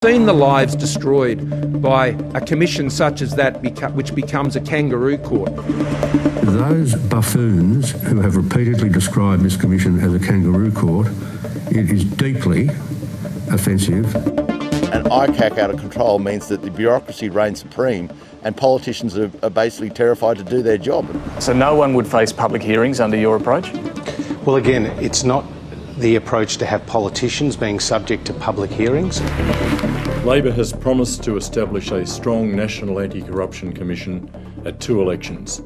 Seen the lives destroyed by a commission such as that, which becomes a kangaroo court. Those buffoons who have repeatedly described this commission as a kangaroo court, it is deeply offensive. An ICAC out of control means that the bureaucracy reigns supreme and politicians are basically terrified to do their job. So no one would face public hearings under your approach? Well, again, it's not the approach to have politicians being subject to public hearings. Labor has promised to establish a strong National Anti-Corruption Commission at 2 elections.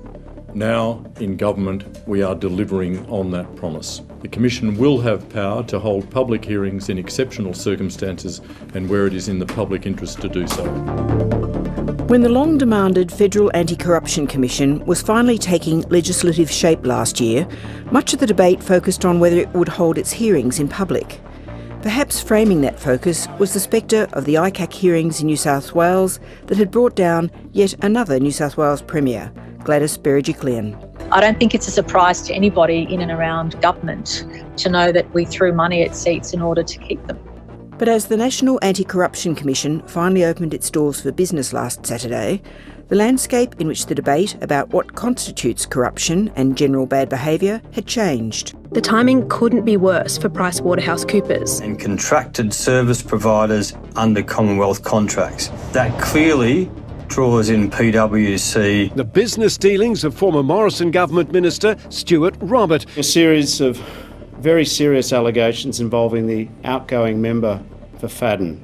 Now, in government, we are delivering on that promise. The Commission will have power to hold public hearings in exceptional circumstances and where it is in the public interest to do so. When the long-demanded Federal Anti-Corruption Commission was finally taking legislative shape last year, much of the debate focused on whether it would hold its hearings in public. Perhaps framing that focus was the spectre of the ICAC hearings in New South Wales that had brought down yet another New South Wales Premier, Gladys Berejiklian. I don't think it's a surprise to anybody in and around government to know that we threw money at seats in order to keep them. But as the National Anti-Corruption Commission finally opened its doors for business last Saturday, the landscape in which the debate about what constitutes corruption and general bad behaviour had changed. The timing couldn't be worse for PricewaterhouseCoopers. And contracted service providers under Commonwealth contracts. That clearly draws in PwC. The business dealings of former Morrison government minister Stuart Robert. A series of very serious allegations involving the outgoing member for Fadden.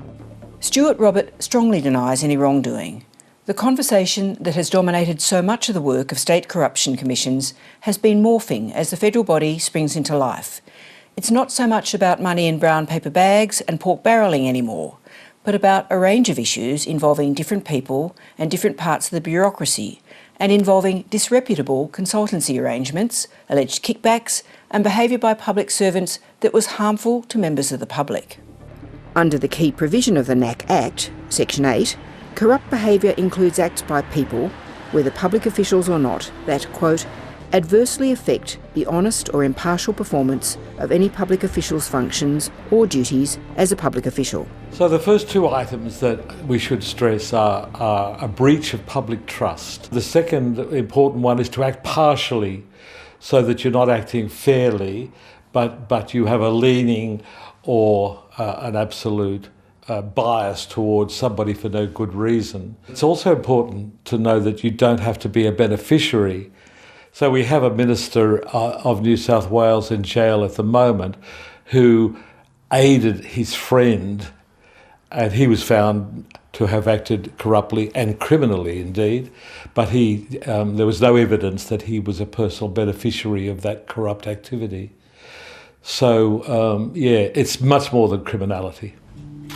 Stuart Robert strongly denies any wrongdoing. The conversation that has dominated so much of the work of state corruption commissions has been morphing as the federal body springs into life. It's not so much about money in brown paper bags and pork barrelling anymore, but about a range of issues involving different people and different parts of the bureaucracy, and involving disreputable consultancy arrangements, alleged kickbacks, and behaviour by public servants that was harmful to members of the public. Under the key provision of the NACC Act, Section 8, corrupt behaviour includes acts by people, whether public officials or not, that, quote, adversely affect the honest or impartial performance of any public official's functions or duties as a public official. So the first 2 items that we should stress are a breach of public trust. The second important one is to act partially so that you're not acting fairly, but you have a leaning or an absolute bias towards somebody for no good reason. It's also important to know that you don't have to be a beneficiary. So we have a minister of New South Wales in jail at the moment who aided his friend, and he was found to have acted corruptly and criminally indeed, but there was no evidence that he was a personal beneficiary of that corrupt activity. So, it's much more than criminality.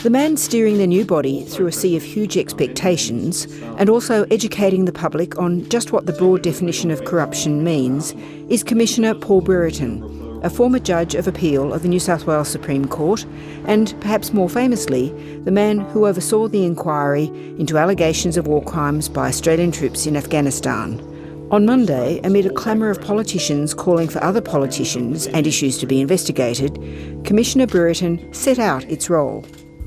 The man steering the new body through a sea of huge expectations and also educating the public on just what the broad definition of corruption means is Commissioner Paul Brereton, a former Judge of Appeal of the New South Wales Supreme Court and, perhaps more famously, the man who oversaw the inquiry into allegations of war crimes by Australian troops in Afghanistan. On Monday, amid a clamour of politicians calling for other politicians and issues to be investigated, Commissioner Brereton set out its role.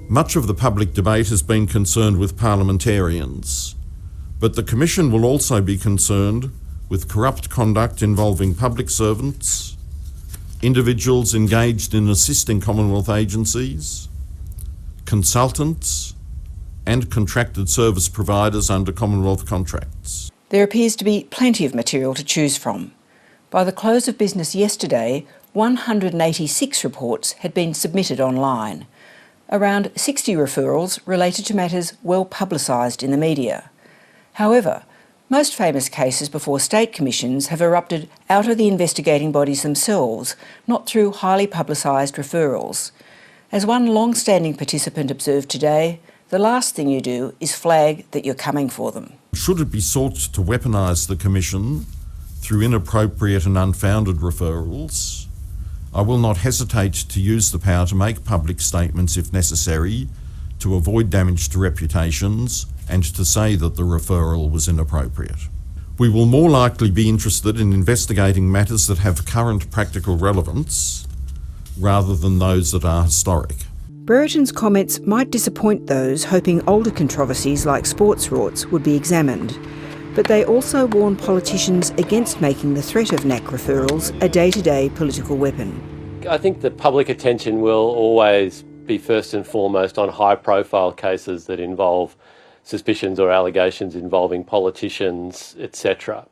Much of the public debate has been concerned with parliamentarians, but the Commission will also be concerned with corrupt conduct involving public servants, individuals engaged in assisting Commonwealth agencies, consultants, and contracted service providers under Commonwealth contracts. There appears to be plenty of material to choose from. By the close of business yesterday, 186 reports had been submitted online. Around 60 referrals related to matters well publicised in the media. However, most famous cases before state commissions have erupted out of the investigating bodies themselves, not through highly publicised referrals. As one long-standing participant observed today, the last thing you do is flag that you're coming for them. Should it be sought to weaponise the Commission through inappropriate and unfounded referrals, I will not hesitate to use the power to make public statements if necessary to avoid damage to reputations and to say that the referral was inappropriate. We will more likely be interested in investigating matters that have current practical relevance rather than those that are historic. Brereton's comments might disappoint those hoping older controversies like sports rorts would be examined, but they also warn politicians against making the threat of NACC referrals a day-to-day political weapon. I think that public attention will always be first and foremost on high-profile cases that involve suspicions or allegations involving politicians, etc.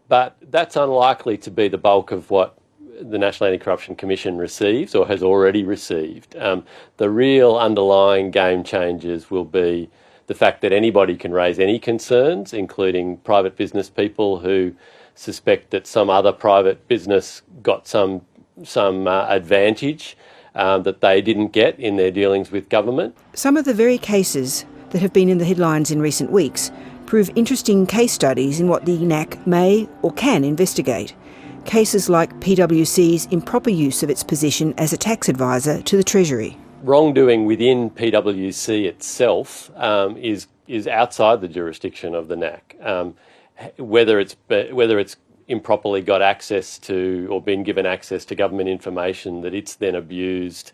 But that's unlikely to be the bulk of what the National Anti-Corruption Commission receives or has already received. The real underlying game changers will be the fact that anybody can raise any concerns, including private business people who suspect that some other private business got some advantage that they didn't get in their dealings with government. Some of the very cases that have been in the headlines in recent weeks prove interesting case studies in what the NACC may or can investigate. Cases like PwC's improper use of its position as a tax advisor to the Treasury. Wrongdoing within PwC itself is outside the jurisdiction of the NACC. Whether it's improperly got access to or been given access to government information that it's then abused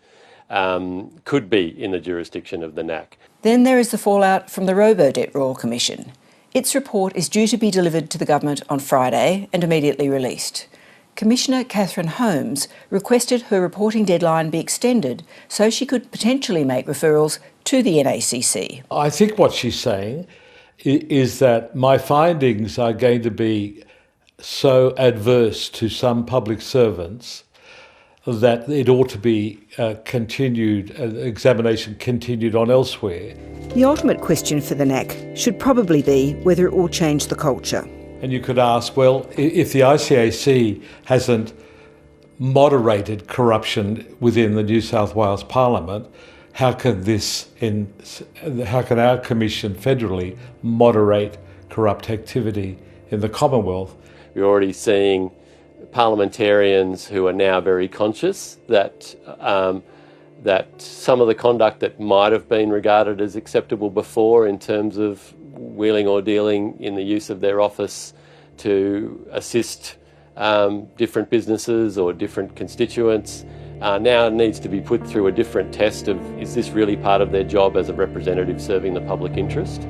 could be in the jurisdiction of the NACC. Then there is the fallout from the Robodebt Royal Commission. Its report is due to be delivered to the government on Friday and immediately released. Commissioner Catherine Holmes requested her reporting deadline be extended so she could potentially make referrals to the NACC. I think what she's saying is that my findings are going to be so adverse to some public servants that it ought to be examination continued on elsewhere. The ultimate question for the NACC should probably be whether it will change the culture. And you could ask, well, if the ICAC hasn't moderated corruption within the New South Wales Parliament, how can our Commission federally moderate corrupt activity in the Commonwealth? You're already seeing parliamentarians who are now very conscious that some of the conduct that might have been regarded as acceptable before in terms of wheeling or dealing in the use of their office to assist different businesses or different constituents now needs to be put through a different test of, is this really part of their job as a representative serving the public interest?